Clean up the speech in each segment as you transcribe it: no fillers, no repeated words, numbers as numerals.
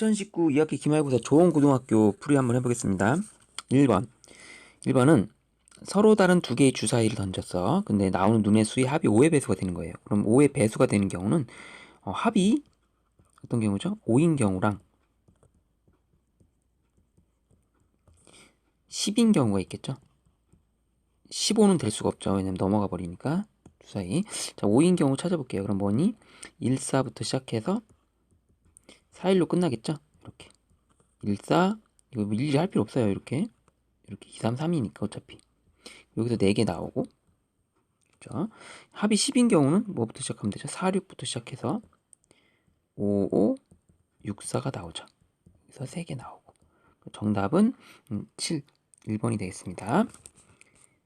2019 2학기 기말고사 조원고등학교 풀이 한번 해보겠습니다. 1번. 1번은 서로 다른 두 개의 주사위를 던졌어. 근데 나오는 눈의 수의 합이 5의 배수가 되는 거예요. 그럼 5의 배수가 되는 경우는 합이 어떤 경우죠? 5인 경우랑 10인 경우가 있겠죠? 15는 될 수가 없죠. 왜냐면 넘어가 버리니까 주사위. 자, 5인 경우 찾아볼게요. 그럼 뭐니? 1, 4부터 시작해서 4일로 끝나겠죠? 이렇게 1, 4 이거 일일이 할 필요 없어요. 이렇게 2, 3, 3이니까 어차피 여기서 4개 나오고, 그죠? 합이 10인 경우는 뭐부터 시작하면 되죠? 4, 6부터 시작해서 5, 5, 6, 4가 나오죠. 그래서 3개 나오고, 정답은 7, 1번이 되겠습니다.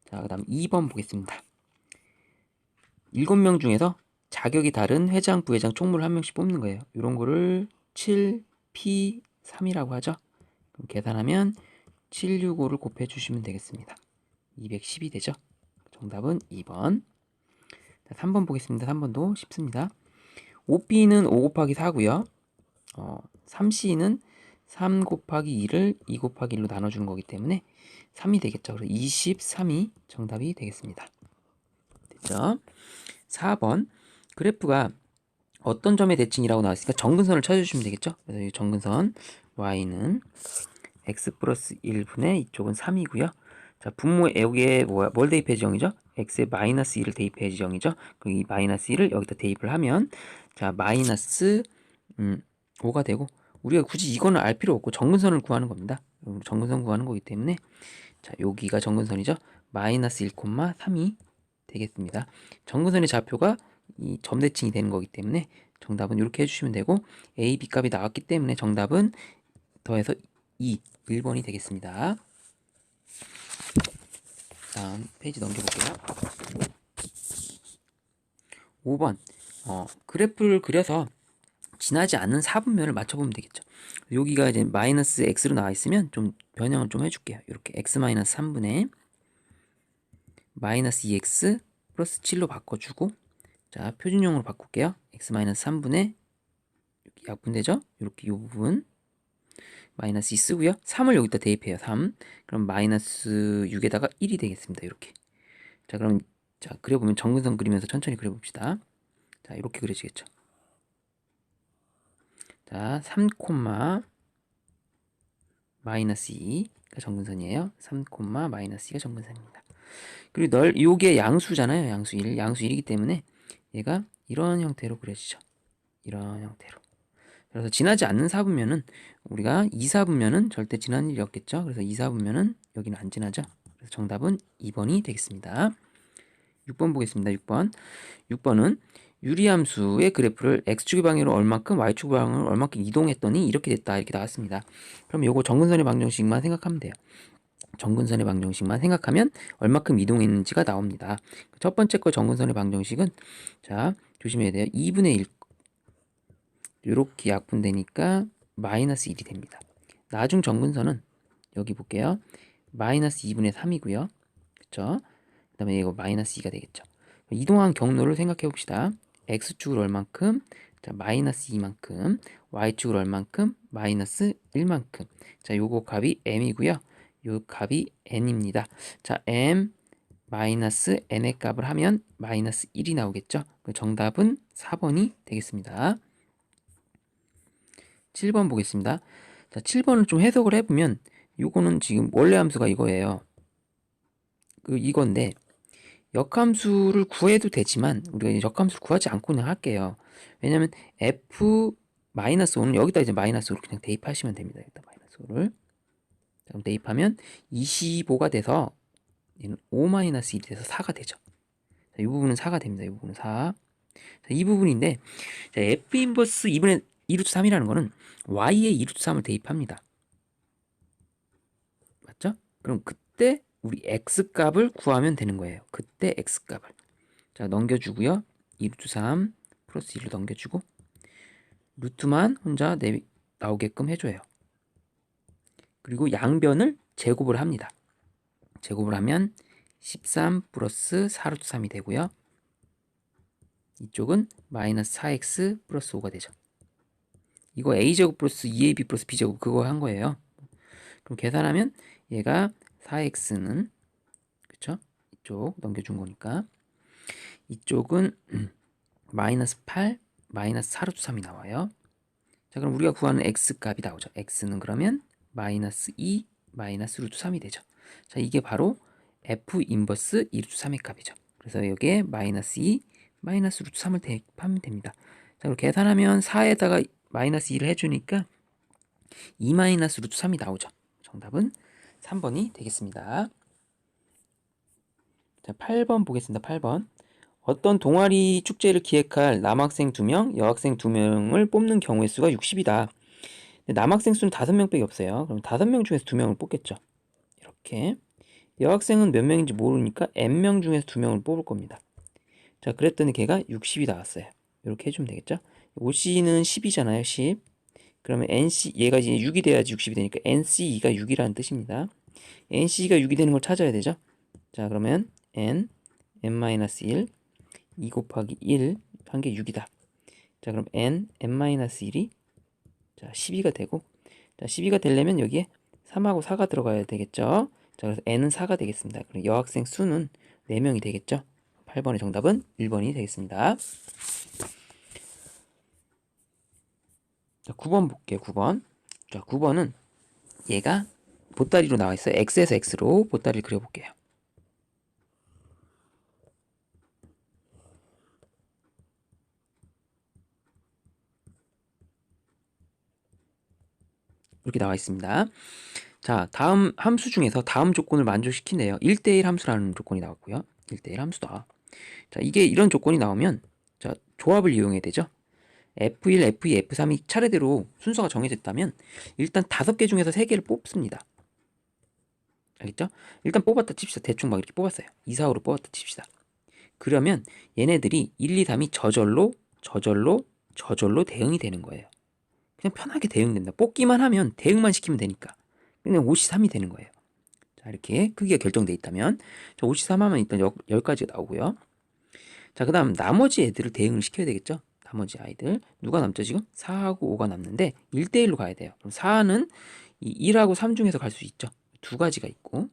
자, 그 다음 2번 보겠습니다. 7명 중에서 자격이 다른 회장, 부회장, 총무를 한 명씩 뽑는 거예요. 이런 거를 7P3이라고 하죠. 그럼 계산하면 765를 곱해 주시면 되겠습니다. 210이 되죠. 정답은 2번. 3번 보겠습니다. 3번도 쉽습니다. 5B는 5 곱하기 4고요. 3C는 3 곱하기 2를 2 곱하기 1로 나눠주는 거기 때문에 3이 되겠죠. 그래서 23이 정답이 되겠습니다. 됐죠? 4번. 그래프가 어떤 점의 대칭이라고 나왔으니까 정근선을 찾아주시면 되겠죠. 그래서 이 정근선 y는 x 플러스 1분의 이쪽은 3이고요. 자, 분모에 여기에 뭘 대입해 지정이죠? x에 마이너스 1을 대입해 지정이죠. 이 마이너스 1을 여기다 대입을 하면, 자, 마이너스 5가 되고, 우리가 굳이 이거는 알 필요 없고 정근선을 구하는 겁니다. 정근선 구하는 거기 때문에, 자, 여기가 정근선이죠. 마이너스 1,3이 되겠습니다. 정근선의 좌표가 이 점대칭이 되는 거기 때문에 정답은 이렇게 해주시면 되고, a, b 값이 나왔기 때문에 정답은 더해서 2, 1번이 되겠습니다. 다음 페이지 넘겨볼게요. 5번. 그래프를 그려서 지나지 않는 사분면을 맞춰보면 되겠죠. 여기가 이제 마이너스 x로 나와 있으면 좀 변형을 좀 해줄게요. 이렇게 x 마이너스 3분의 마이너스 2x 플러스 7로 바꿔주고, 자, 표준형으로 바꿀게요. x 마이너스 3분의 약분되죠? 이렇게 이 부분 마이너스 2 쓰고요. 3을 여기다 대입해요. 3. 그럼 마이너스 6에다가 1이 되겠습니다. 이렇게. 자, 그럼 자, 그려보면 정근선 그리면서 천천히 그려봅시다. 자, 이렇게 그려지겠죠. 자, 3, 마이너스 2가 정근선이에요. 3, 마이너스 2가 정근선입니다. 그리고 요게 양수잖아요. 양수 1. 양수 1이기 때문에 얘가 이런 형태로 그려지죠. 이런 형태로. 그래서 지나지 않는 사분면은 우리가 2사분면은 절대 지나는 일이 없겠죠. 그래서 2사분면은 여기는 안 지나죠. 그래서 정답은 2번이 되겠습니다. 6번 보겠습니다. 6번. 6번은 유리함수의 그래프를 x축의 방향으로 얼만큼 y축의 방향으로 얼만큼 이동했더니 이렇게 됐다. 이렇게 나왔습니다. 그럼 요거 정근선의 방정식만 생각하면 돼요. 정근선의 방정식만 생각하면 얼마큼 이동했는지가 나옵니다. 첫 번째 거 정근선의 방정식은, 자, 조심해야 돼요. 2분의 1 이렇게 약분되니까 마이너스 1이 됩니다. 나중 정근선은 여기 볼게요. 마이너스 2분의 3이고요. 그쵸? 그 다음에 이거 마이너스 2가 되겠죠. 이동한 경로를 생각해 봅시다. x축을 얼만큼? 자, 마이너스 2만큼. y축을 얼만큼? 마이너스 1만큼. 자, 요거 값이 m이고요. 요 값이 n입니다. 자, m 마이너스 n의 값을 하면 마이너스 1이 나오겠죠. 그 정답은 4번이 되겠습니다. 7번 보겠습니다. 자, 7번을 좀 해석을 해보면 요거는 지금 원래 함수가 이거예요. 이건데 역함수를 구해도 되지만 우리가 이제 역함수를 구하지 않고 그냥 할게요. 왜냐면 f-5는 여기다 이제 마이너스 5를 그냥 대입하시면 됩니다. 여기다 마이너스 5를. 그럼 대입하면 25가 돼서 얘는 5-1이 돼서 4가 되죠. 자, 이 부분은 4가 됩니다. 이 부분은 4. 자, 이 부분인데, 자, f 인버스 2분의 2루트 3이라는 거는 y의 2루트 3을 대입합니다. 맞죠? 그럼 그때 우리 x 값을 구하면 되는 거예요. 그때 x 값을. 자, 넘겨주고요. 2루트 3 플러스 1로 넘겨주고 루트만 혼자 나오게끔 해줘요. 그리고 양변을 제곱을 합니다. 제곱을 하면 13 플러스 4루트 3이 되고요. 이쪽은 마이너스 4x 플러스 5가 되죠. 이거 a제곱 플러스 2ab 플러스 b제곱 그거 한 거예요. 그럼 계산하면 얘가 4x는 그쵸? 이쪽 넘겨준 거니까 이쪽은 마이너스 8 마이너스 4루트 3이 나와요. 자, 그럼 우리가 구하는 x 값이 나오죠. x는 그러면 마이너스 2 마이너스 루트 3이 되죠. 자, 이게 바로 f 인버스 2 루트 3의 값이죠. 그래서 여기에 마이너스 2 마이너스 루트 3을 대입하면 됩니다. 자, 그리고 계산하면 4에다가 마이너스 2를 해주니까 2 마이너스 루트 3이 나오죠. 정답은 3번이 되겠습니다. 자, 8번 보겠습니다. 8번. 어떤 동아리 축제를 기획할 남학생 2명, 여학생 2명을 뽑는 경우의 수가 60이다. 남학생 수는 5명밖에 없어요. 그럼 5명 중에서 2명을 뽑겠죠. 이렇게. 여학생은 몇 명인지 모르니까 n명 중에서 2명을 뽑을 겁니다. 자, 그랬더니 걔가 60이 나왔어요. 이렇게 해주면 되겠죠. OC는 10이잖아요. 10. 그러면 NC, 얘가 이제 6이 돼야지 60이 되니까 NC가 6이라는 뜻입니다. NC가 6이 되는 걸 찾아야 되죠. 자, 그러면 n-1 2 곱하기 1 한 게 6이다. 자, 그럼 n-1이 자 12가 되고, 자 12가 되려면 여기에 3하고 4가 들어가야 되겠죠. 자, 그래서 n은 4가 되겠습니다. 그럼 여학생 수는 4명이 되겠죠. 8번의 정답은 1번이 되겠습니다. 자, 9번 볼게요. 9번. 자, 9번은 얘가 보따리로 나와 있어요. x에서 x로 보따리를 그려볼게요. 이렇게 나와 있습니다. 자, 다음 함수 중에서 다음 조건을 만족시키네요. 1대1 함수라는 조건이 나왔고요. 1대1 함수다. 자, 이게 이런 조건이 나오면 자, 조합을 이용해야 되죠. F1, F2, F3이 차례대로 순서가 정해졌다면 일단 5개 중에서 3개를 뽑습니다. 알겠죠? 일단 뽑았다 칩시다. 대충 막 이렇게 뽑았어요. 2, 4, 5로 뽑았다 칩시다. 그러면 얘네들이 1, 2, 3이 저절로 대응이 되는 거예요. 그냥 편하게 대응된다. 뽑기만 하면 대응만 시키면 되니까 그냥 5C3이 되는 거예요. 자, 이렇게 크기가 결정돼 있다면 자, 5C3 하면 일단 10가지가 나오고요. 자, 그 다음 나머지 애들을 대응을 시켜야 되겠죠. 나머지 아이들 누가 남죠 지금? 4하고 5가 남는데 1대1로 가야 돼요. 그럼 4는 이 1하고 3 중에서 갈 수 있죠. 2가지가 있고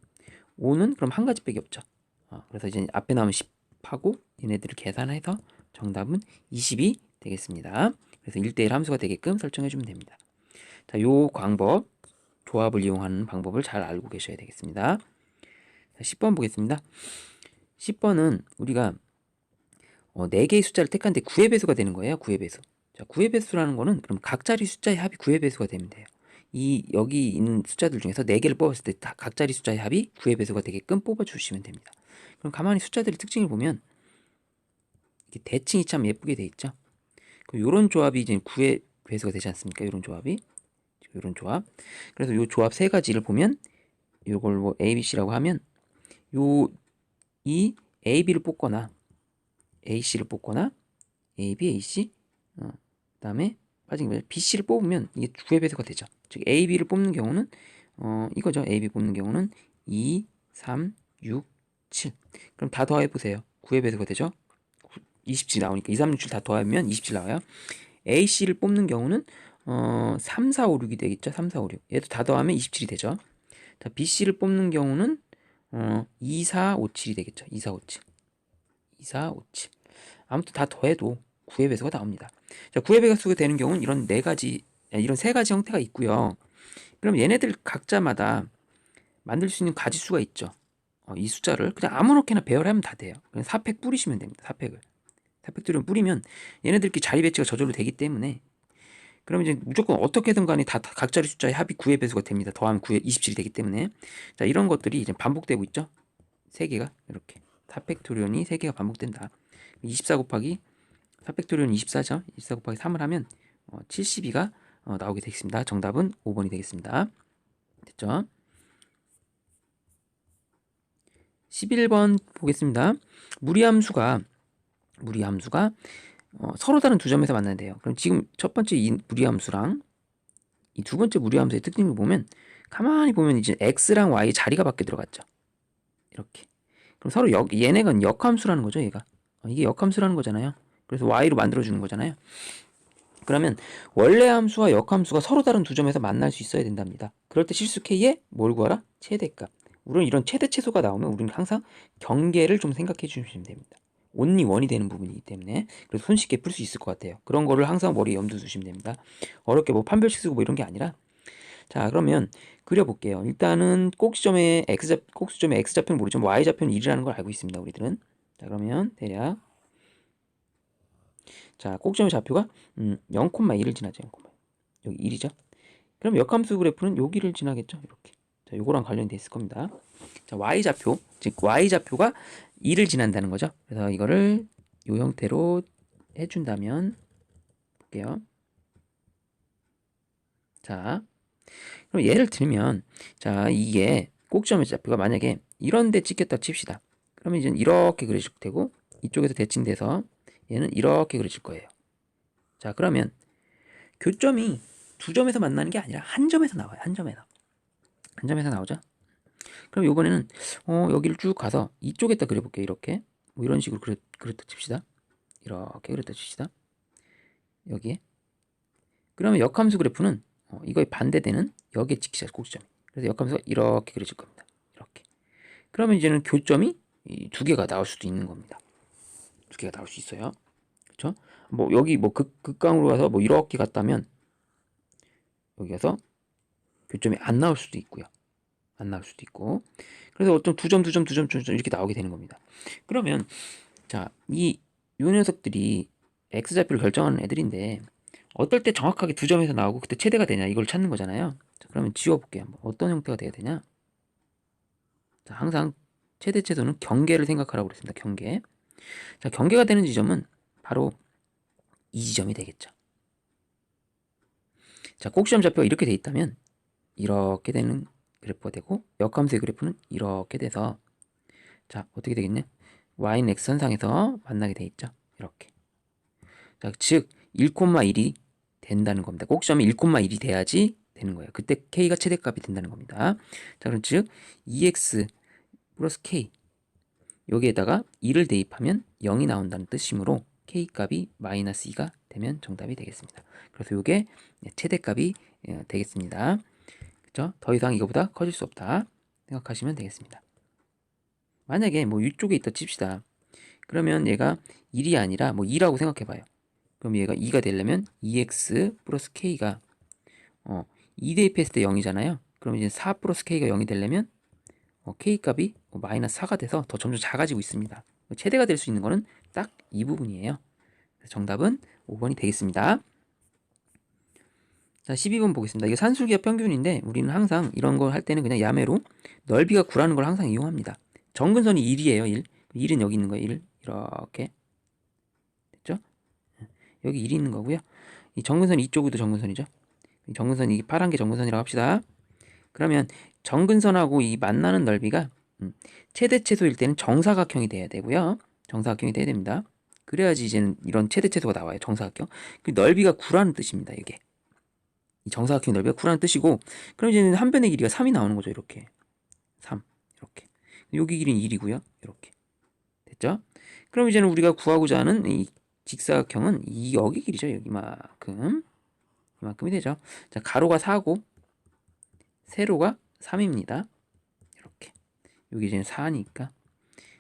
5는 그럼 1가지밖에 없죠. 그래서 이제 앞에 나오면 10하고 얘네들을 계산해서 정답은 20이 되겠습니다. 그래서 1대1 함수가 되게끔 설정해 주면 됩니다. 자, 요 방법 조합을 이용하는 방법을 잘 알고 계셔야 되겠습니다. 자, 10번 보겠습니다. 10번은 우리가 4개의 숫자를 택한데 9의 배수가 되는 거예요. 9의 배수. 자, 9의 배수라는 거는 그럼 각자리 숫자의 합이 9의 배수가 되면 돼요. 여기 있는 숫자들 중에서 4개를 뽑았을 때 각자리 숫자의 합이 9의 배수가 되게끔 뽑아주시면 됩니다. 그럼 가만히 숫자들의 특징을 보면 이렇게 대칭이 참 예쁘게 돼 있죠. 이런 조합이 이제 9의 배수가 되지 않습니까? 이런 조합이. 이런 조합. 그래서 이 조합 3가지를 보면 이걸 뭐 A, B, C라고 하면 이 A, B를 뽑거나 A, C를 뽑거나 A, B, A, C 그다음에 빠진 게 B, C를 뽑으면 이게 9의 배수가 되죠. 즉 A, B를 뽑는 경우는 이거죠. A, B 뽑는 경우는 2, 3, 6, 7. 그럼 다 더해 보세요. 9의 배수가 되죠. 27 나오니까 2, 3, 6, 7 다 더하면 27 나와요. A, C를 뽑는 경우는 3, 4, 5, 6이 되겠죠. 3, 4, 5, 6. 얘도 다 더하면 27이 되죠. 자, B, C를 뽑는 경우는 2, 4, 5, 7이 되겠죠. 2, 4, 5, 7. 2, 4, 5, 7. 아무튼 다 더해도 9의 배수가 나옵니다. 자, 9의 배수가 되는 경우는 이런 3가지 형태가 있고요. 그럼 얘네들 각자마다 만들 수 있는 가지수가 있죠. 이 숫자를 그냥 아무렇게나 배열하면 다 돼요. 그냥 사팩 뿌리시면 됩니다. 사팩들을 뿌리면 얘네들끼리 자리 배치가 저절로 되기 때문에 그럼 이제 무조건 어떻게든 간에 다 각자리 숫자의 합이 9의 배수가 됩니다. 더하면 9의 27이 되기 때문에 자, 이런 것들이 이제 반복되고 있죠. 3개가 이렇게 사팩토리온이 3개가 반복된다. 24 곱하기 사팩토리온 24죠. 24 곱하기 3을 하면 72가 나오게 되겠습니다. 정답은 5번이 되겠습니다. 됐죠? 11번 보겠습니다. 무리함수가 서로 다른 두 점에서 만나는데요. 그럼 지금 첫 번째 이 무리함수랑 이 두 번째 무리함수의 특징을 보면 가만히 보면 이제 x랑 y 자리가 바뀌어 들어갔죠. 이렇게. 그럼 서로 얘네가 역함수라는 거죠. 얘가. 이게 역함수라는 거잖아요. 그래서 y로 만들어주는 거잖아요. 그러면 원래 함수와 역함수가 서로 다른 두 점에서 만날 수 있어야 된답니다. 그럴 때 실수 K의 뭘 구하라? 최대값. 우리는 이런 최대 최소가 나오면 우리는 항상 경계를 좀 생각해 주시면 됩니다. only 원이 되는 부분이기 때문에 그래서 손쉽게 풀 수 있을 것 같아요. 그런 거를 항상 머리에 염두에 두시면 됩니다. 어렵게 뭐 판별식 쓰고 뭐 이런 게 아니라. 자, 그러면 그려볼게요. 일단은 꼭지점의 X좌표는 모르지만 Y좌표는 1이라는 걸 알고 있습니다. 우리들은. 자, 그러면 대략 자, 꼭지점의 좌표가 0,1을 지나죠. 0,1. 여기 1이죠. 그럼 역함수 그래프는 여기를 지나겠죠. 이렇게. 자, 요거랑 관련돼 있을 겁니다. 자, Y좌표, 즉 Y좌표가 2를 지난다는 거죠. 그래서 이거를 요 형태로 해준다면 볼게요. 자, 그럼 예를 들면 자, 이게 꼭지점의 좌표가 만약에 이런 데 찍혔다 칩시다. 그러면 이제 이렇게 그려질 테고 이쪽에서 대칭돼서 얘는 이렇게 그려질 거예요. 자, 그러면 교점이 두 점에서 만나는 게 아니라 한 점에서 나와요. 한 점에서 나오죠. 그럼 이번에는 여기를 쭉 가서 이쪽에다 그려볼게요. 이렇게 뭐 이런 식으로 그렸다 칩시다. 이렇게 그렸다 칩시다. 여기에. 그러면 역함수 그래프는 이거에 반대되는 여기에 찍히죠. 꼭지점이. 그래서 역함수가 이렇게 그려질 겁니다. 이렇게. 그러면 이제는 교점이 두 개가 나올 수도 있는 겁니다. 두 개가 나올 수 있어요. 그렇죠? 뭐 여기 뭐 극강으로 가서 뭐 이렇게 갔다면 여기 가서 교점이 안 나올 수도 있고요. 안 나올 수도 있고. 그래서 어떤 두 점 이렇게 나오게 되는 겁니다. 그러면 자, 요 녀석들이 X좌표를 결정하는 애들인데 어떨 때 정확하게 두 점에서 나오고 그때 최대가 되냐 이걸 찾는 거잖아요. 자, 그러면 지워볼게요. 한번. 어떤 형태가 돼야 되냐? 자, 항상 최대 최소는 경계를 생각하라고 그랬습니다. 경계. 자, 경계가 되는 지점은 바로 이 지점이 되겠죠. 자, 꼭지점 좌표가 이렇게 돼 있다면 이렇게 되는 그래프가 되고 역함수의 그래프는 이렇게 돼서 자, 어떻게 되겠냐? y는 x선상에서 만나게 돼 있죠. 이렇게. 자, 즉 1,1이 된다는 겁니다. 꼭지점이 1,1이 돼야지 되는 거예요. 그때 k가 최대값이 된다는 겁니다. 자, 그럼 즉 2x 플러스 k 여기에다가 2를 대입하면 0이 나온다는 뜻이므로 k값이 마이너스 2가 되면 정답이 되겠습니다. 그래서 이게 최대값이 되겠습니다. 그렇죠? 더 이상 이거보다 커질 수 없다 생각하시면 되겠습니다. 만약에 뭐 이쪽에 있다 칩시다. 그러면 얘가 1이 아니라 뭐 2라고 생각해봐요. 그럼 얘가 2가 되려면 2x 플러스 k가 2 대입했을 때 0이잖아요. 그럼 이제 4 플러스 k가 0이 되려면 k값이 마이너스 4가 돼서 더 점점 작아지고 있습니다. 최대가 될 수 있는 거는 딱 이 부분이에요. 정답은 5번이 되겠습니다. 자, 12번 보겠습니다. 이게 산술기하 평균인데 우리는 항상 이런 걸 할 때는 그냥 야매로 넓이가 9라는 걸 항상 이용합니다. 정근선이 1이에요. 1. 1은 여기 있는 거예요. 1. 이렇게. 됐죠? 여기 1이 있는 거고요. 이 정근선 이쪽도 정근선이죠. 정근선이 파란 게 정근선이라고 합시다. 그러면 정근선하고 이 만나는 넓이가 최대 최소일 때는 정사각형이 돼야 되고요. 정사각형이 돼야 됩니다. 그래야지 이제는 이런 최대 최소가 나와요. 정사각형. 그 넓이가 9라는 뜻입니다. 이게. 이 정사각형 넓이가 9라는 뜻이고 그럼 이제는 한 변의 길이가 3이 나오는 거죠. 이렇게. 3. 이렇게. 여기 길이는 1이고요. 이렇게. 됐죠? 그럼 이제는 우리가 구하고자 하는 이 직사각형은 이 여기 길이죠. 여기만큼. 이만큼이 되죠. 자, 가로가 4고 세로가 3입니다. 이렇게. 여기 이제 4니까.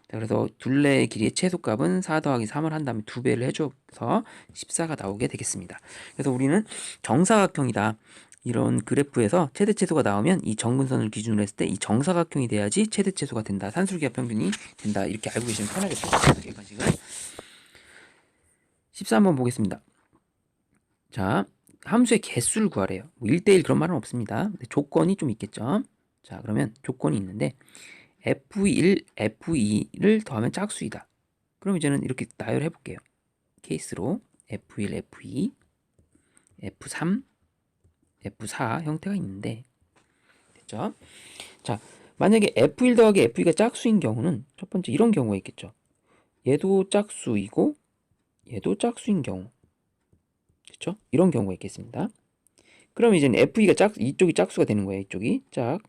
자, 그래서 둘레의 길이의 최소값은 4 더하기 3을 한 다음에 2배를 해줘서 14가 나오게 되겠습니다. 그래서 우리는 정사각형이다. 이런 그래프에서 최대 최소가 나오면 이 정근선을 기준으로 했을 때 이 정사각형이 돼야지 최대 최소가 된다. 산술기하 평균이 된다. 이렇게 알고 계시면 편하겠습니다. 객관식을. 13번 보겠습니다. 자, 함수의 개수를 구하래요. 뭐 1대1 그런 말은 없습니다. 근데 조건이 좀 있겠죠. 자, 그러면 조건이 있는데 F1, F2를 더하면 짝수이다. 그럼 이제는 이렇게 나열해 볼게요. 케이스로 F1, F2, F3, F4 형태가 있는데 됐죠? 자, 만약에 F1 더하기 F2가 짝수인 경우는 첫 번째 이런 경우가 있겠죠. 얘도 짝수이고 얘도 짝수인 경우 그렇죠? 이런 경우가 있겠습니다. 그럼 이제는 F2가 이쪽이 짝수가 되는 거예요. 이쪽이 짝.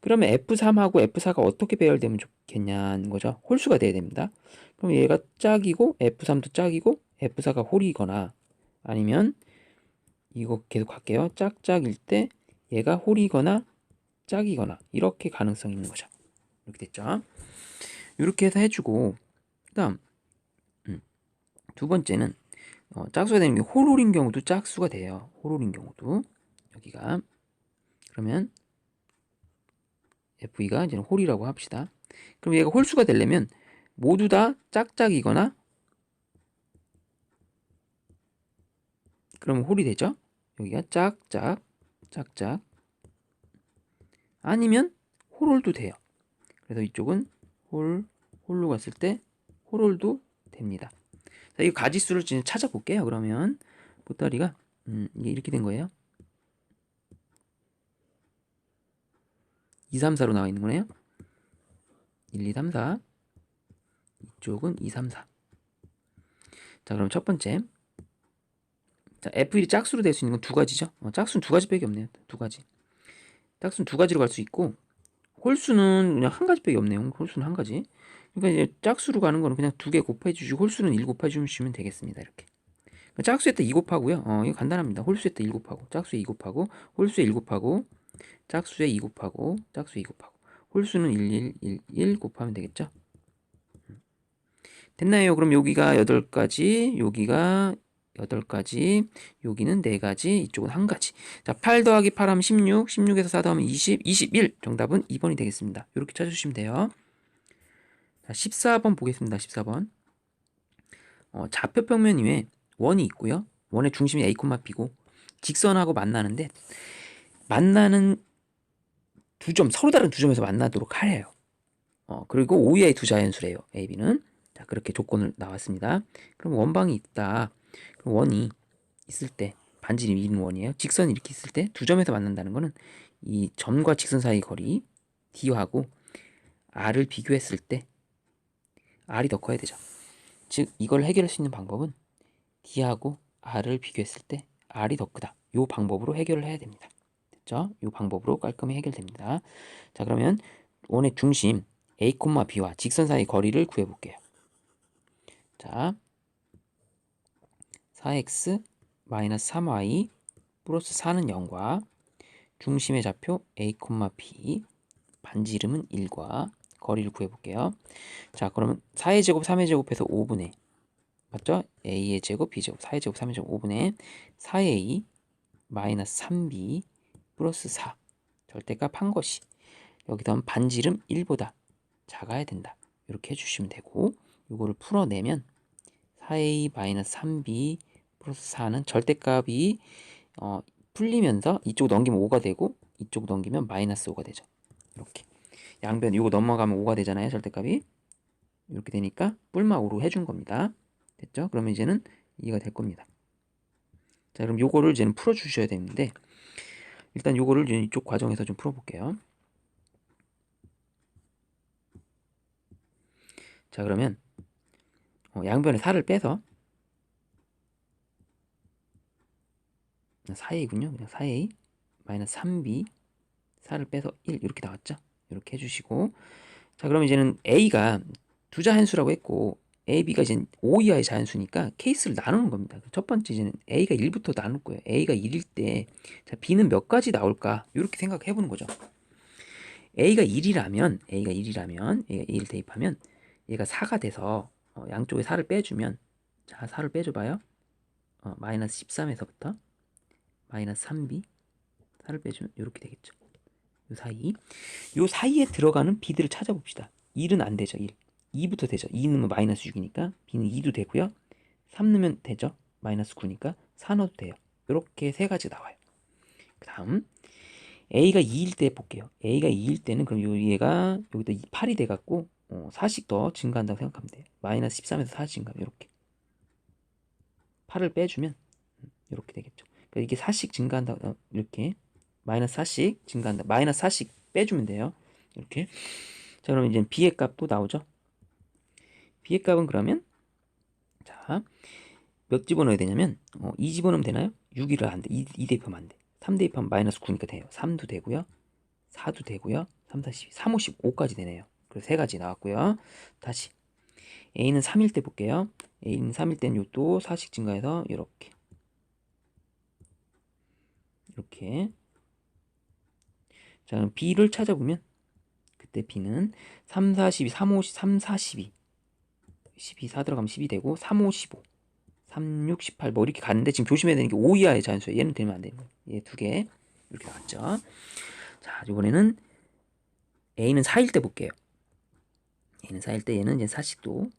그러면 F3하고 F4가 어떻게 배열되면 좋겠냐는 거죠. 홀수가 돼야 됩니다. 그럼 얘가 짝이고 F3도 짝이고 F4가 홀이거나 아니면 이거 계속 갈게요. 짝짝일 때 얘가 홀이거나 짝이거나 이렇게 가능성이 있는 거죠. 이렇게 됐죠. 이렇게 해서 해주고 그다음 두 번째는 짝수가 되는 게 홀홀인 경우도 짝수가 돼요. 홀홀인 경우도 여기가 그러면 F2가 이제는 홀이라고 합시다. 그럼 얘가 홀수가 되려면 모두 다 짝짝이거나 그러면 홀이 되죠. 여기가 짝짝 짝짝 아니면 홀홀도 돼요. 그래서 이쪽은 홀로 갔을 때 홀홀도 됩니다. 자, 이 가지수를 지금 찾아볼게요. 그러면 보따리가 이게 이렇게 된 거예요. 2, 3, 4로 나와 있는 거네요. 1, 2, 3, 4 이쪽은 2, 3, 4. 자, 그럼 첫 번째 자, F1이 짝수로 될 수 있는 건 두 가지죠. 짝수는 두 가지밖에 없네요. 두 가지. 짝수는 두 가지로 갈 수 있고 홀수는 그냥 한 가지밖에 없네요. 홀수는 한 가지. 그러니까 이제 짝수로 가는 거는 그냥 두 개 곱해 주시고 홀수는 1 곱해 주시면 되겠습니다. 이렇게. 짝수에다 2 곱하고요. 이거 간단합니다. 홀수에다 1 곱하고 짝수에 2 곱하고 홀수에 1 곱하고 짝수에 2 곱하고 짝수에 2 곱하고 홀수는 1 곱하면 되겠죠. 됐나요? 그럼 여기가 8가지, 여기가 8가지, 여기는 4가지, 이쪽은 1가지. 자, 8 더하기 8 하면 16, 16에서 4 더하면 20, 21. 정답은 2번이 되겠습니다. 이렇게 찾아주시면 돼요. 자, 14번 보겠습니다. 14번. 좌표평면 위에 원이 있고요. 원의 중심이 A, B고 직선하고 만나는데 만나는 두 점, 서로 다른 두 점에서 만나도록 하래요. 그리고 O의 두 자연수래요. A, B는. 자, 그렇게 조건을 나왔습니다. 그럼 원방이 있다. 그럼 원이 있을 때 반지름이 있는 원이에요. 직선이 이렇게 있을 때 두 점에서 만난다는 거는 이 점과 직선 사이 거리 D하고 R을 비교했을 때 R이 더 커야 되죠. 즉 이걸 해결할 수 있는 방법은 D하고 R을 비교했을 때 R이 더 크다. 이 방법으로 해결을 해야 됩니다. 됐죠? 이 방법으로 깔끔히 해결됩니다. 자, 그러면 원의 중심 A, B와 직선 사이 거리를 구해볼게요. 자, 4x 3y 플러스 4는 0과 중심의 좌표 A, B 반지름은 1과 거리를 구해볼게요. 자, 그러면 4의 제곱 3의 제곱해서 5분의 맞죠? A의 제곱 B제곱 4의 제곱 3의 제곱 5분의 4A 마이너스 3B 플러스 4 절대값 한 것이 여기다 하면 반지름 1보다 작아야 된다. 이렇게 해주시면 되고 이거를 풀어내면 4A 마이너스 3B 플러스 4는 절대값이 풀리면서 이쪽 넘기면 5가 되고 이쪽 넘기면 마이너스 5가 되죠. 이렇게 양변 이거 넘어가면 5가 되잖아요. 절대값이 이렇게 되니까 뿔막으로 해준 겁니다. 됐죠? 그러면 이제는 이해가 될 겁니다. 자, 그럼 요거를 이제는 풀어 주셔야 되는데 일단 요거를 이쪽 과정에서 좀 풀어볼게요. 자, 그러면 양변에 4를 빼서 4a군요. 그냥 4a 마이너스 3b 4를 빼서 1 이렇게 나왔죠. 이렇게 해주시고 자, 그럼 이제는 a가 두 자연수라고 했고 a, b가 이제 5 이하의 자연수니까 케이스를 나누는 겁니다. 첫 번째 이제는 a가 1부터 나눌 거예요. a가 1일 때 자, b는 몇 가지 나올까 이렇게 생각해 보는 거죠. a가 1이라면 얘가 1 대입하면 얘가 4가 돼서 양쪽에 4를 빼주면 자 4를 빼줘봐요. 마이너스 13에서부터 마이너스 3b 4를 빼주면 이렇게 되겠죠. 요 사이에 들어가는 b들을 찾아봅시다. 1은 안 되죠. 2부터 되죠. 2 넣으면 마이너스 6이니까 b는 2도 되고요. 3 넣으면 되죠. 마이너스 9니까 4 넣어도 돼요. 이렇게 세 가지 나와요. 그 다음 a가 2일 때 볼게요. a가 2일 때는 그럼 얘가 여기다 8이 돼갖고 4씩 더 증가한다고 생각하면 돼요. 마이너스 13에서 4 증가하면 이렇게 8을 빼주면 이렇게 되겠죠. 그러니까 이게 4씩 증가한다 이렇게 마이너스 4씩 증가한다. 마이너스 4씩 빼주면 돼요. 이렇게. 자, 그럼 이제 b의 값도 나오죠. b의 값은 그러면 자, 몇 집어넣어야 되냐면 2 집어넣으면 되나요? 6이라 안 돼. 2 대입하면 안 돼. 3 대입하면 마이너스 9니까 돼요. 3도 되고요. 4도 되고요. 3, 4, 12, 3, 5, 15까지 되네요. 그래서 세 가지 나왔고요. 다시 a는 3일 때 볼게요. a는 3일 때는 요또 4씩 증가해서 이렇게 이렇게. 자, 그럼 B를 찾아보면 그때 B는 3, 4, 12, 3, 5, 3, 4, 12 12, 4 들어가면 10이 되고 3, 5, 15 3, 6, 18 뭐 이렇게 가는데 지금 조심해야 되는 게 5 이하의 자연수예요. 얘는 되면 안 되는 거예요. 얘 두 개 이렇게 나왔죠. 자, 이번에는 A는 4일 때 볼게요. A는 4일 때 얘는 이제 40도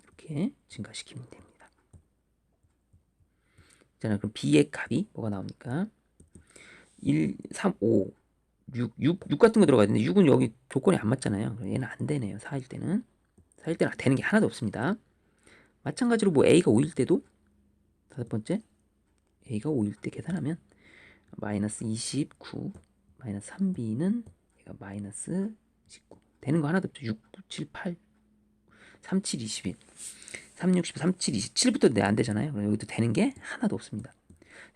이렇게 증가시키면 됩니다. 자, 그럼 B의 값이 뭐가 나옵니까? 1, 3, 5, 6 같은 거 들어가야 되는데 6은 여기 조건이 안 맞잖아요. 얘는 안 되네요. 4일 때는. 4일 때는 되는 게 하나도 없습니다. 마찬가지로 뭐 A가 5일 때도 다섯 번째 A가 5일 때 계산하면 마이너스 29 마이너스 3B는 얘가 마이너스 19 되는 거 하나도 없죠. 6, 9, 7, 8 3, 7, 21 3, 6, 10, 3, 7, 27부터 안 되잖아요. 그럼 여기도 되는 게 하나도 없습니다.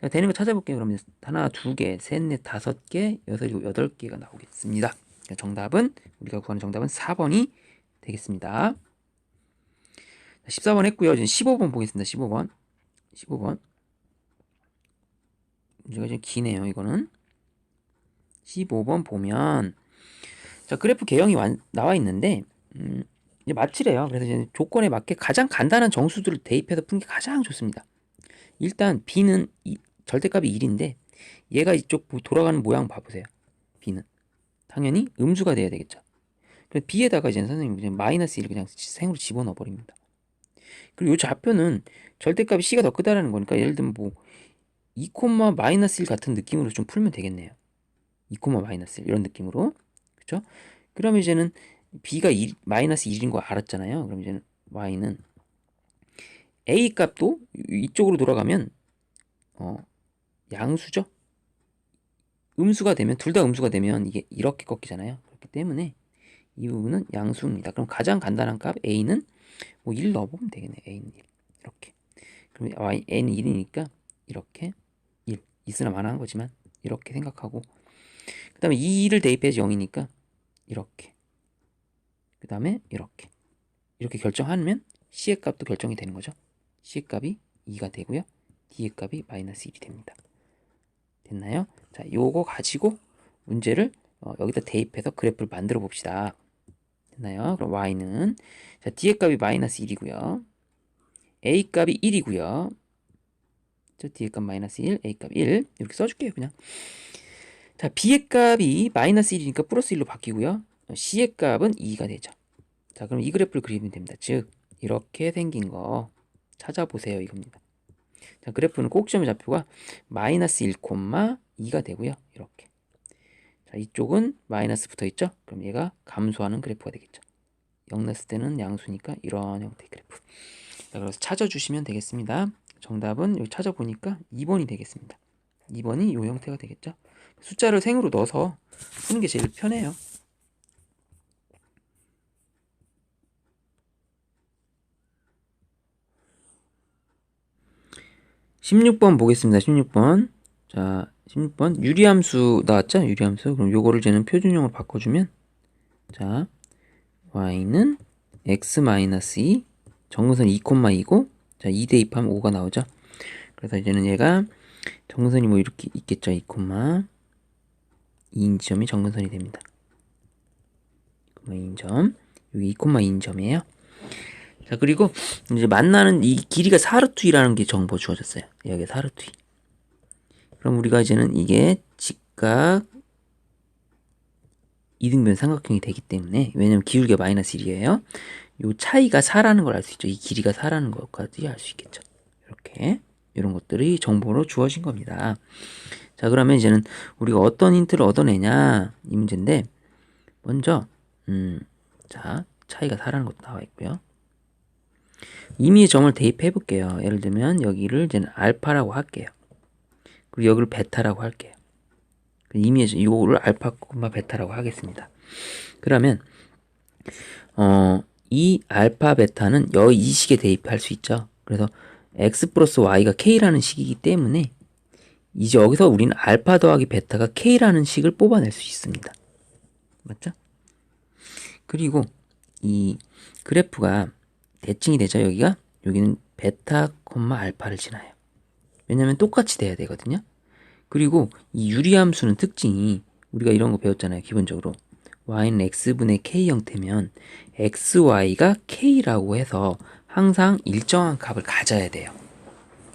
자, 되는 거 찾아볼게요. 그러면 하나, 두 개, 셋, 넷, 다섯 개, 여섯, 일곱, 여덟 개가 나오겠습니다. 정답은 우리가 구하는 정답은 4번이 되겠습니다. 14번 했고요. 이제 15번 보겠습니다. 15번 문제가 좀 기네요. 이거는 15번 보면 자, 그래프 개형이 나와 있는데 이제 맞추래요. 그래서 이제 조건에 맞게 가장 간단한 정수들을 대입해서 푸는 게 가장 좋습니다. 일단 B는 절대값이 1인데 얘가 이쪽 돌아가는 모양 봐보세요. B는 당연히 음수가 돼야 되겠죠. 그래서 B에다가 이제 선생님 그냥 마이너스 1을 그냥 생으로 집어넣어 버립니다. 그리고 이 좌표는 절대값이 C가 더 크다라는 거니까 예를 들면 뭐 2, 마이너스 1 같은 느낌으로 좀 풀면 되겠네요. 2, 마이너스 1 이런 느낌으로. 그렇죠? 그러면 이제는 B가 마이너스 1인 거 알았잖아요. 그럼 이제는 Y는 A 값도 이쪽으로 돌아가면 양수죠. 음수가 되면 둘 다 음수가 되면 이게 이렇게 꺾이잖아요. 그렇기 때문에 이 부분은 양수입니다. 그럼 가장 간단한 값 A는 뭐 1 넣어보면 되겠네. A는 1 이렇게. 그럼 N은 1이니까 이렇게 1 있으나 마나한 거지만 이렇게 생각하고 그 다음에 2를 대입해서 0이니까 이렇게 그 다음에 이렇게 결정하면 C의 값도 결정이 되는 거죠. C의 값이 2가 되고요. D의 값이 마이너스 1이 됩니다. 됐나요? 자, 요거 가지고 문제를 여기다 대입해서 그래프를 만들어 봅시다. 됐나요? 그럼 Y는 자, D의 값이 마이너스 1이고요. A 값이 1이고요. D의 값 마이너스 1, A 값 1 이렇게 써줄게요. 그냥. 자, B의 값이 마이너스 1이니까 플러스 1로 바뀌고요. C의 값은 2가 되죠. 자, 그럼 이 그래프를 그리면 됩니다. 즉 이렇게 생긴 거 찾아보세요 이겁니다. 자, 그래프는 꼭지점의 좌표가 마이너스 1, 2가 되고요. 이렇게. 자, 이쪽은 마이너스 붙어 있죠? 그럼 얘가 감소하는 그래프가 되겠죠. 0 냈을 때는 양수니까 이런 형태의 그래프. 자, 그래서 찾아주시면 되겠습니다. 정답은 여기 찾아보니까 2번이 되겠습니다. 2번이 이 형태가 되겠죠. 숫자를 생으로 넣어서 푸는 게 제일 편해요. 16번 보겠습니다. 16번. 자, 16번 유리함수 나왔죠? 유리함수. 그럼 요거를 이제는 표준형으로 바꿔주면 자, y는 x-2 정근선 2,2고 자, 2 대입하면 5가 나오죠. 그래서 이제는 얘가 정근선이 뭐 이렇게 있겠죠. 2,2인 점이 정근선이 됩니다. 2,2인 점. 여기 2,2인 점이에요. 자, 그리고 이제 만나는 이 길이가 사르투이라는 게 정보 주어졌어요. 여기 사르투이. 그럼 우리가 이제는 이게 직각 이등변 삼각형이 되기 때문에 왜냐면 기울기가 마이너스 1이에요. 요 차이가 4라는 걸 알 수 있죠. 이 길이가 4라는 것까지 알 수 있겠죠. 이렇게 이런 것들이 정보로 주어진 겁니다. 자, 그러면 이제는 우리가 어떤 힌트를 얻어내냐 이 문제인데 먼저 자, 차이가 4라는 것도 나와 있고요. 임의의 점을 대입해 볼게요. 예를 들면 여기를 이제는 알파라고 할게요. 그리고 여기를 베타라고 할게요. 임의의 이거를 알파, 베타라고 하겠습니다. 그러면 이 알파, 베타는 이 식에 대입할 수 있죠. 그래서 x 플러스 y가 k라는 식이기 때문에 이제 여기서 우리는 알파 더하기 베타가 k라는 식을 뽑아낼 수 있습니다. 맞죠? 그리고 이 그래프가 대칭이 되죠. 여기는 베타, 알파를 지나요. 왜냐면 똑같이 돼야 되거든요. 그리고 이 유리함수는 특징이 우리가 이런 거 배웠잖아요. 기본적으로 y는 x분의 k 형태면 xy가 k라고 해서 항상 일정한 값을 가져야 돼요.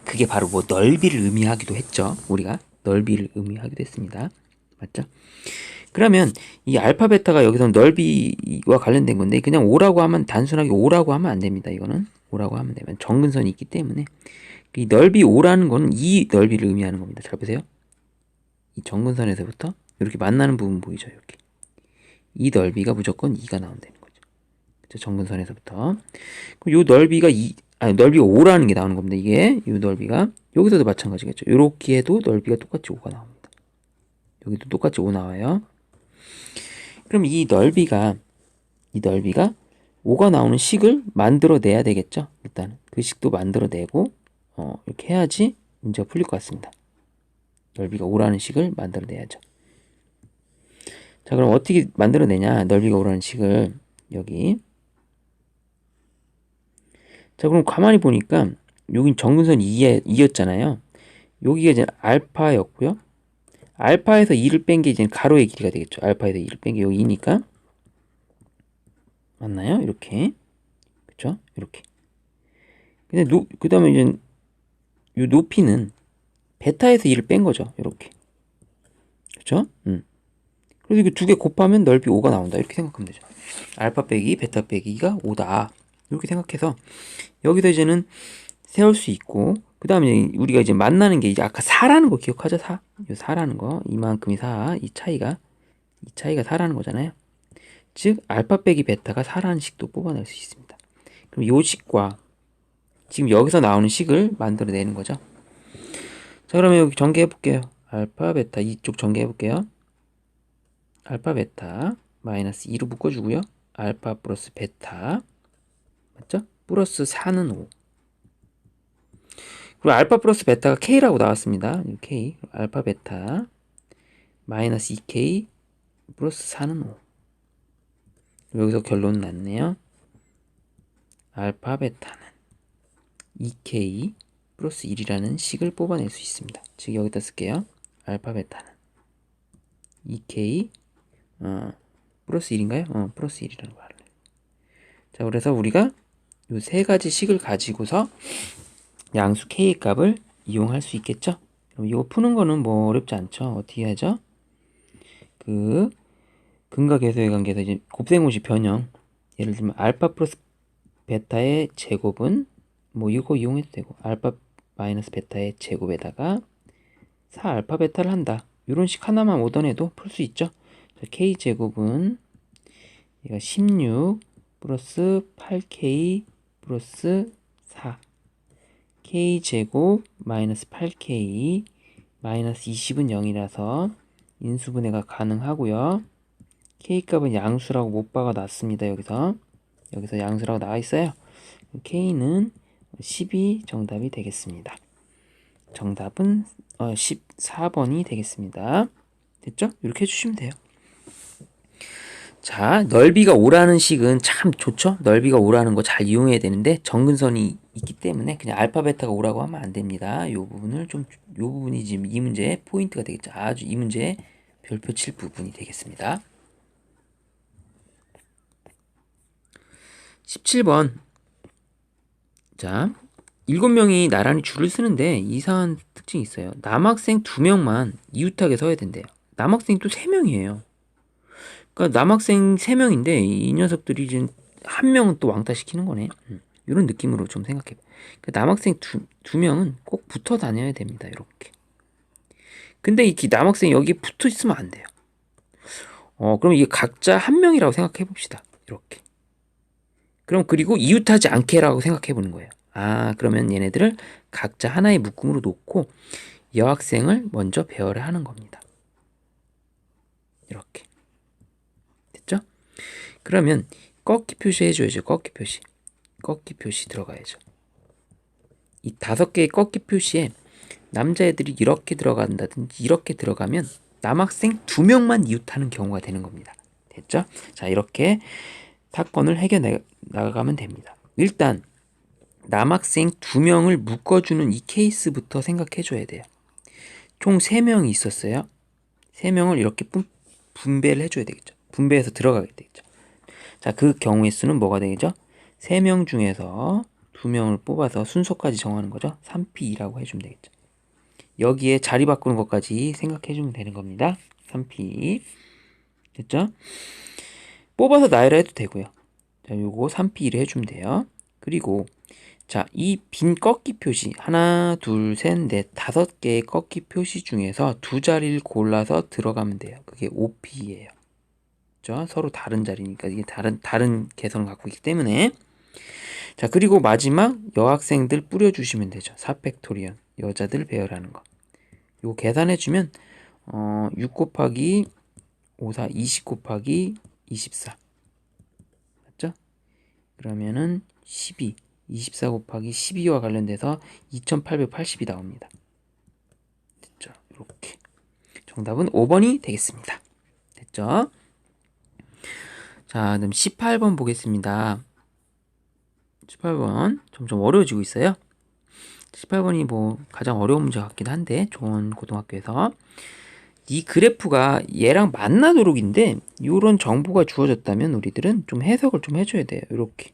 그게 바로 뭐 넓이를 의미하기도 했죠. 우리가 넓이를 의미하기도 했습니다. 맞죠? 그러면 이 알파 베타가 여기서 넓이와 관련된 건데 그냥 5라고 하면 단순하게 5라고 하면 안 됩니다. 이거는 5라고 하면 되면 정근선이 있기 때문에 이 넓이 5라는 거는 이 넓이를 의미하는 겁니다. 잘 보세요. 이 정근선에서부터 이렇게 만나는 부분 보이죠? 이렇게 이 넓이가 무조건 2가 나온다는 거죠. 그렇죠? 정근선에서부터 그럼 요 넓이가 넓이가 5라는 게 나오는 겁니다. 이게 요 넓이가 여기서도 마찬가지겠죠. 요렇게 해도 넓이가 똑같이 5가 나옵니다. 여기도 똑같이 5 나와요. 그럼 이 넓이가 5가 나오는 식을 만들어내야 되겠죠. 일단 그 식도 만들어내고 이렇게 해야지 문제가 풀릴 것 같습니다. 넓이가 5라는 식을 만들어내야죠. 자, 그럼 어떻게 만들어내냐? 넓이가 5라는 식을 여기. 자, 그럼 가만히 보니까 여긴 정근선 2였잖아요. 여기가 이제 알파였고요. 알파에서 2를 뺀 게 이제 가로의 길이가 되겠죠. 알파에서 2를 뺀 게 여기 2니까. 맞나요? 이렇게. 그쵸? 이렇게. 근데 그 다음에 이제 요 높이는 베타에서 2를 뺀 거죠. 이렇게. 그쵸? 그래서 이거 두 개 곱하면 넓이 5가 나온다. 이렇게 생각하면 되죠. 알파 빼기 베타 빼기가 5다. 이렇게 생각해서 여기서 이제는 세울 수 있고 그 다음에 우리가 이제 만나는 게 이제 아까 4라는 거 기억하죠? 4. 요 4라는 거. 이만큼이 4. 이 차이가 4라는 거잖아요. 즉 알파 빼기 베타가 4라는 식도 뽑아낼 수 있습니다. 그럼 요 식과 지금 여기서 나오는 식을 만들어내는 거죠. 자, 그러면 여기 전개해 볼게요. 알파 베타 이쪽 전개해 볼게요. 알파 베타 마이너스 2로 묶어주고요. 알파 플러스 베타 맞죠? 플러스 4는 5. 그리고 알파 플러스 베타가 K라고 나왔습니다. K 알파 베타 마이너스 2K 플러스 4는 5. 여기서 결론 났네요. 알파 베타는 2K 플러스 1이라는 식을 뽑아낼 수 있습니다. 즉 여기다 쓸게요. 알파 베타는 2K 플러스 1인가요? 플러스 1이라는 거 할래요. 자, 그래서 우리가 이 세 가지 식을 가지고서 양수 K의 값을 이용할 수 있겠죠? 그럼 이거 푸는 거는 뭐 어렵지 않죠? 어떻게 하죠? 그 근과 계수의 관계에서 이제 곱셈공식 변형 예를 들면 알파 플러스 베타의 제곱은 뭐 이거 이용해도 되고 알파 마이너스 베타의 제곱에다가 4알파 베타를 한다. 이런 식 하나만 오더해도 풀 수 있죠. 자, K제곱은 얘가 16 플러스 8K 플러스 4 K제곱 마이너스 8K 마이너스 20은 0이라서 인수분해가 가능하고요. K값은 양수라고 못 박아놨습니다. 여기서 양수라고 나와 있어요. K는 12 정답이 되겠습니다. 정답은 14번이 되겠습니다. 됐죠? 이렇게 해주시면 돼요. 자, 넓이가 5라는 식은 참 좋죠? 넓이가 5라는 거 잘 이용해야 되는데 정근선이 있기 때문에 그냥 알파 베타가 5라고 하면 안 됩니다. 요 부분이 지금 이 문제의 포인트가 되겠죠. 아주 이 문제의 별표 칠 부분이 되겠습니다. 17번. 자, 7명이 나란히 줄을 쓰는데 이상한 특징이 있어요. 남학생 2명만 이웃하게 서야 된대요. 남학생이 또 3명이에요. 그러니까 남학생 3명인데 이 녀석들이 지금 한 명은 또 왕따 시키는 거네. 이런 느낌으로 좀 생각해. 그러니까 남학생 두 명은 꼭 붙어 다녀야 됩니다. 이렇게. 근데 이 남학생이 여기에 붙어 있으면 안 돼요. 그럼 이게 각자 한 명이라고 생각해 봅시다. 이렇게. 그럼 그리고 이웃하지 않게라고 생각해 보는 거예요. 그러면 얘네들을 각자 하나의 묶음으로 놓고 여학생을 먼저 배열하는 겁니다. 이렇게. 됐죠? 그러면 꺾기 표시 해줘야죠. 꺾기 표시 들어가야죠. 이 5개의 꺾기 표시에 남자애들이 이렇게 들어간다든지 이렇게 들어가면 남학생 2명만 이웃하는 경우가 되는 겁니다. 됐죠? 자, 이렇게 사건을 해결해 나가면 됩니다. 일단 남학생 2명을 묶어주는 이 케이스부터 생각해 줘야 돼요. 총 3명이 있었어요. 3명을 이렇게 분배를 해줘야 되겠죠. 분배해서 들어가게 되겠죠. 자, 그 경우의 수는 뭐가 되겠죠? 3명 중에서 2명을 뽑아서 순서까지 정하는 거죠. 3P2라고 해주면 되겠죠. 여기에 자리 바꾸는 것까지 생각해주면 되는 겁니다. 3P. 됐죠? 뽑아서 나열을 해도 되고요. 자, 요거 3P2를 해주면 돼요. 그리고 자, 이 빈 꺾기 표시 하나, 둘, 셋, 넷, 5개의 꺾기 표시 중에서 2자리를 골라서 들어가면 돼요. 그게 5P예요. 그렇죠? 서로 다른 자리니까 이게 다른 개성을 갖고 있기 때문에. 자, 그리고 마지막 여학생들 뿌려주시면 되죠. 4팩토리언 여자들 배열하는 거. 요거 계산해주면 6 곱하기 5, 4, 20 곱하기 24 맞죠? 그러면은 12 24 곱하기 12와 관련돼서 2880이 나옵니다. 됐죠? 이렇게 정답은 5번이 되겠습니다. 됐죠? 자, 그럼 18번 보겠습니다. 18번 점점 어려워지고 있어요. 18번이 뭐 가장 어려운 문제 같긴 한데 좋은 고등학교에서 이 그래프가 얘랑 만나도록인데 이런 정보가 주어졌다면 우리들은 좀 해석을 좀 해줘야 돼요. 이렇게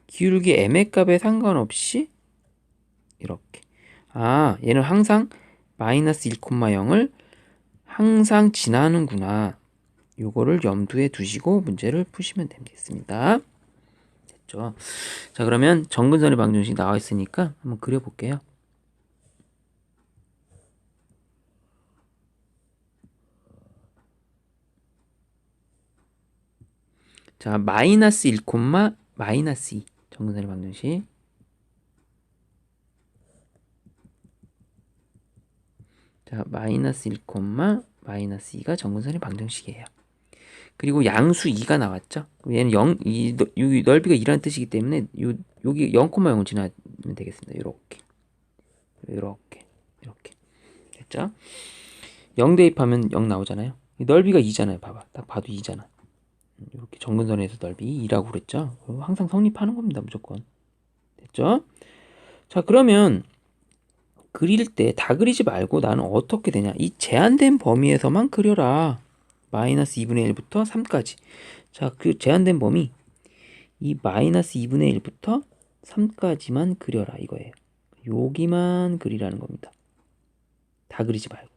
기울기 m의 값에 상관없이 이렇게 얘는 항상 마이너스 1,0을 항상 지나는구나. 요거를 염두에 두시고 문제를 푸시면 되겠습니다. 됐죠? 자, 그러면 정근선의 방정식 나와 있으니까 한번 그려볼게요. 자, 마이너스 1, 마이너스 2 정근선의 방정식. 자, 마이너스 1, 마이너스 2가 정근선의 방정식이에요. 그리고 양수 2가 나왔죠. 얘는 이 넓이가 2라는 뜻이기 때문에 여기 0,0을 지나면 되겠습니다. 이렇게 됐죠? 0 대입하면 0 나오잖아요. 넓이가 2잖아요. 봐봐. 딱 봐도 2잖아. 이렇게 정근선에서 넓이 2라고 그랬죠. 항상 성립하는 겁니다. 무조건. 됐죠? 자, 그러면 그릴 때 다 그리지 말고 나는 어떻게 되냐. 이 제한된 범위에서만 그려라. 마이너스 2분의 1부터 3까지. 자, 그 제한된 범위 이 마이너스 2분의 1부터 3까지만 그려라 이거예요. 여기만 그리라는 겁니다. 다 그리지 말고.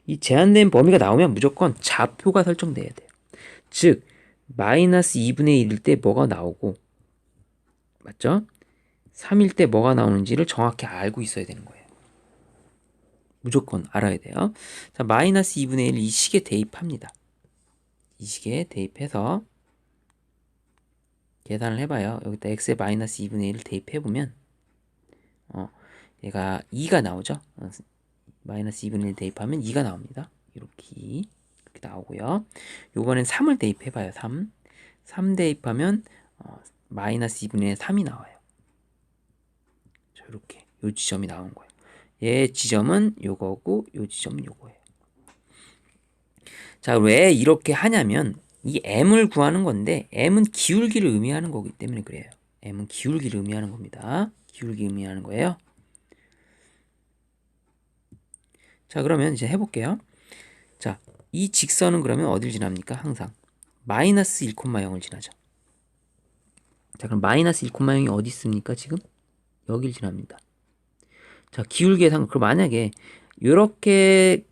이 제한된 범위가 나오면 무조건 좌표가 설정돼야 돼요. 즉 마이너스 2분의 1일 때 뭐가 나오고 맞죠? 3일 때 뭐가 나오는지를 정확히 알고 있어야 되는 거예요. 무조건 알아야 돼요. 자, 마이너스 2분의 1 이 식에 대입합니다. 이 식에 대입해서 계산을 해봐요. 여기다 x에 마이너스 2분의 1을 대입해보면 얘가 2가 나오죠. 마이너스 2분의 1 대입하면 2가 나옵니다. 이렇게 나오고요. 요번엔 3을 대입해봐요. 3 대입하면 마이너스 2분의 1 3이 나와요. 자, 이렇게 요 지점이 나온 거예요. 얘 지점은 요거고 요 지점은 요거예요. 자, 왜 이렇게 하냐면 이 m을 구하는 건데 m은 기울기를 의미하는 거기 때문에 그래요. m은 기울기를 의미하는 겁니다. 기울기 의미하는 거예요. 자, 그러면 이제 해볼게요. 자, 이 직선은 그러면 어딜 지납니까? 항상 마이너스 1,0을 지나죠. 자, 그럼 마이너스 1,0이 어디 있습니까? 지금 여길 지납니다. 자, 기울기의 상관. 그럼 만약에 이렇게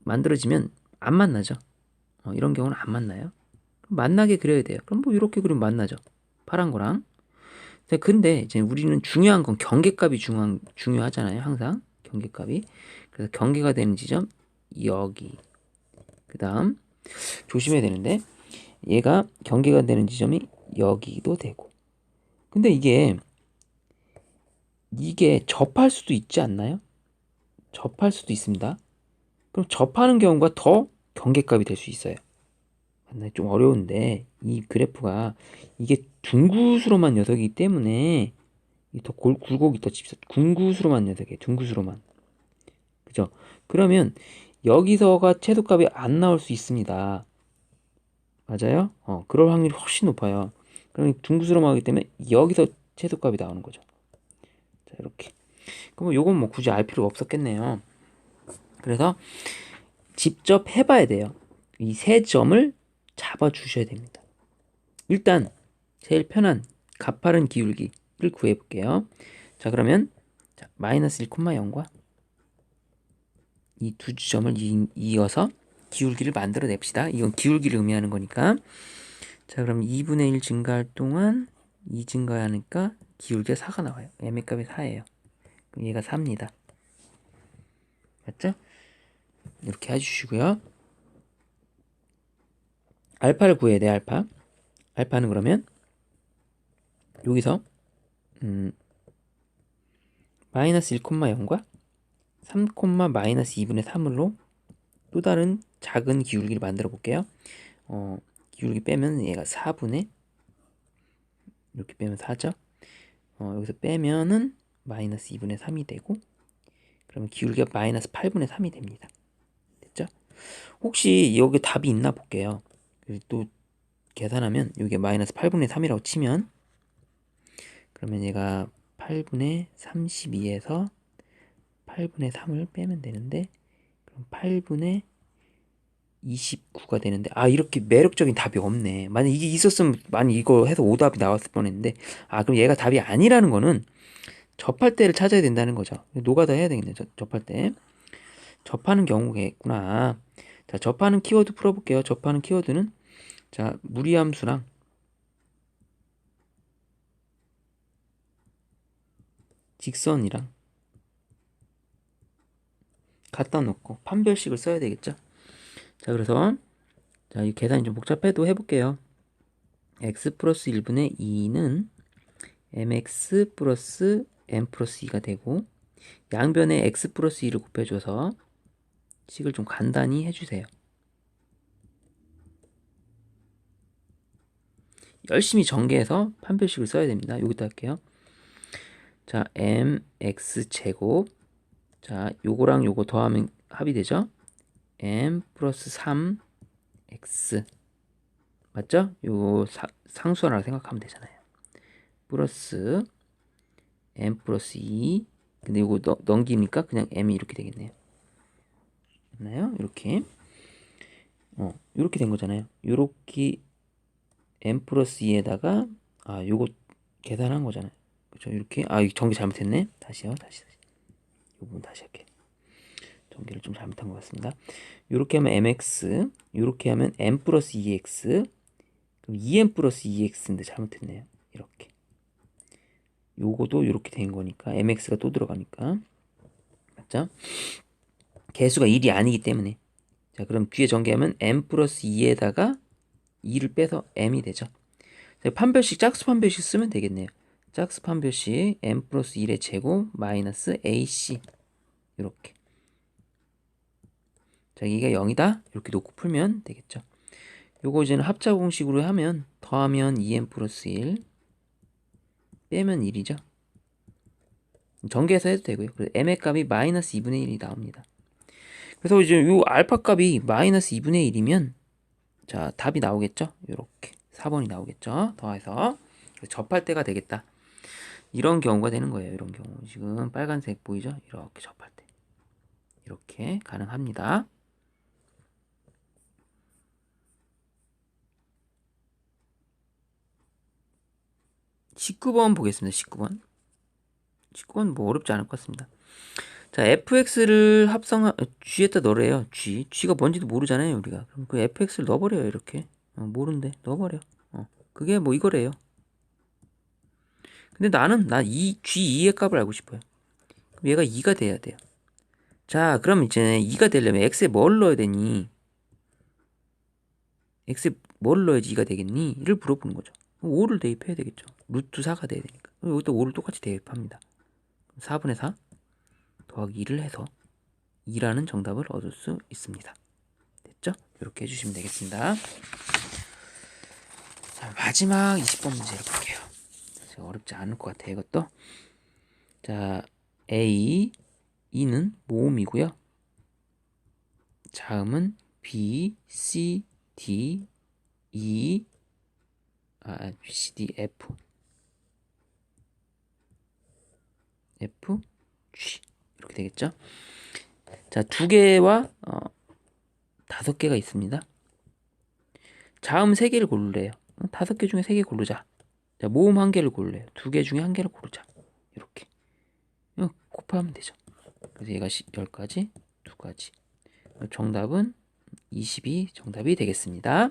만들어지면 안 만나죠. 이런 경우는 안 만나요. 만나게 그려야 돼요. 그럼 뭐 이렇게 그리면 만나죠. 파란 거랑. 자, 근데 이제 우리는 중요한 건 경계값이 중요하잖아요. 항상 경계값이. 그래서 경계가 되는 지점 여기. 그 다음 조심해야 되는데 얘가 경계가 되는 지점이 여기도 되고. 근데 이게 접할 수도 있지 않나요? 접할 수도 있습니다. 그럼 접하는 경우가 더 경계값이 될 수 있어요. 좀 어려운데 이 그래프가 이게 둥구스름한 녀석이기 때문에 더 굴곡이 더 짙어. 둥구스름한 녀석이에요. 둥구스름한. 그죠? 그러면 여기서가 최소값이 안 나올 수 있습니다. 맞아요? 그럴 확률이 훨씬 높아요. 그럼 둥구스름하기 때문에 여기서 최소값이 나오는 거죠. 자, 이렇게. 그럼 요건 뭐 굳이 알 필요가 없었겠네요. 그래서 직접 해봐야 돼요. 이 세 점을 잡아주셔야 됩니다. 일단 제일 편한 가파른 기울기를 구해볼게요. 자, 그러면 자, 마이너스 1,0과 이 두 지점을 이어서 기울기를 만들어 냅시다. 이건 기울기를 의미하는 거니까. 자, 그럼 2분의 1 증가할 동안 2 증가하니까 기울기가 4가 나와요. m의 값이 4예요. 그럼 얘가 4입니다. 맞죠? 이렇게 해주시고요. 알파를 구해야 돼, 알파. 알파는 그러면 여기서 마이너스 1,0과 3, 마이너스 2분의 3으로 또 다른 작은 기울기를 만들어 볼게요. 기울기 빼면 얘가 4분의 이렇게 빼면 4죠. 여기서 빼면은 마이너스 2분의 3이 되고, 그러면 기울기가 마이너스 8분의 3이 됩니다. 됐죠? 혹시 여기 답이 있나 볼게요. 또 계산하면 이게 마이너스 8분의 3이라고 치면, 그러면 얘가 8분의 32에서 8분의 3을 빼면 되는데, 그럼 8분의 29가 되는데, 이렇게 매력적인 답이 없네. 만약 이게 있었으면 이거 해서 오답이 나왔을 뻔했는데, 그럼 얘가 답이 아니라는 거는 접할 때를 찾아야 된다는 거죠. 노가다 해야 되겠네. 접할 때. 접하는 경우겠구나. 자, 접하는 키워드 풀어볼게요. 접하는 키워드는 자, 무리함수랑 직선이랑 갖다 놓고 판별식을 써야 되겠죠. 자, 그래서 자, 이 계산이 좀 복잡해도 해볼게요. x 플러스 1분의 2는 mx 플러스 m 플러스 2가 되고, 양변에 x 플러스 2를 곱해줘서 식을 좀 간단히 해주세요. 열심히 전개해서 판별식을 써야 됩니다. 여기다 할게요. 자, mx 제곱. 자, 요거랑 요거 더하면 합이 되죠? m 플러스 3x. 맞죠? 요 상수하라고 생각하면 되잖아요. 플러스 m 플러스 2. 근데 요거 넘기니까 그냥 m이 이렇게 되겠네요. 맞나요? 이렇게. 이렇게 된 거잖아요. 요렇게 m 플러스 2에다가 요거 계산한 거잖아요. 그렇죠? 이렇게. 이거 전개 잘못했네. 다시요. 다시. 요 부분 다시 할게. 전개를 좀 잘못한 것 같습니다. 이렇게 하면 mx, 이렇게 하면 m 플러스 2x, 그럼 2m 플러스 2x인데 잘못했네요. 이렇게. 요거도 이렇게 된 거니까 mx가 또 들어가니까. 맞죠? 개수가 1이 아니기 때문에. 자, 그럼 뒤에 전개하면 m 플러스 2에다가 2를 빼서 m이 되죠. 자, 판별식, 짝수 판별식 쓰면 되겠네요. 짝수 판별식 m 플러스 1의 제곱 마이너스 ac. 이렇게. 자, 이게 0이다. 이렇게 놓고 풀면 되겠죠. 요거 이제는 합차 공식으로 하면 더하면 2m 플러스 1 빼면 1이죠. 전개해서 해도 되고요. 그래서 m의 값이 마이너스 2분의 1이 나옵니다. 그래서 이제 요 알파 값이 마이너스 2분의 1이면 자, 답이 나오겠죠. 요렇게 4번이 나오겠죠. 더해서 접할 때가 되겠다. 이런 경우가 되는 거예요. 이런 경우. 지금 빨간색 보이죠? 이렇게 접할 때. 이렇게 가능합니다. 19번 보겠습니다. 19번. 19번 뭐 어렵지 않을 것 같습니다. 자, fx를 g에다 넣으래요. g가 뭔지도 모르잖아요, 우리가. 그럼 그 fx를 넣어버려요, 이렇게. 모른데 넣어버려. 그게 뭐 이거래요. 근데 나는 g2의 값을 알고 싶어요. 그럼 얘가 2가 돼야 돼요. 자, 그럼 이제 2가 되려면 x에 뭘 넣어야 되니? x에 뭘 넣어야지 2가 되겠니? 를 물어보는 거죠. 5를 대입해야 되겠죠. 루트 4가 돼야 되니까. 여기다 5를 똑같이 대입합니다. 4분의 4 더하기 2를 해서 2라는 정답을 얻을 수 있습니다. 됐죠? 이렇게 해주시면 되겠습니다. 자, 마지막 20번 문제를 볼게요. 어렵지 않을 것 같아요, 이것도. 자, A, E는 모음이고요. 자음은 B, C, D, E, C, D, F, F, G 이렇게 되겠죠? 자, 2개와 5개가 있습니다. 자음 3개를 고르래요. 5개 중에 3개 고르자. 자, 모음 1개를 고르래요. 2개 중에 1개를 고르자. 이렇게 곱하면 되죠. 그래서 얘가 10가지, 2가지. 정답은 22 정답이 되겠습니다.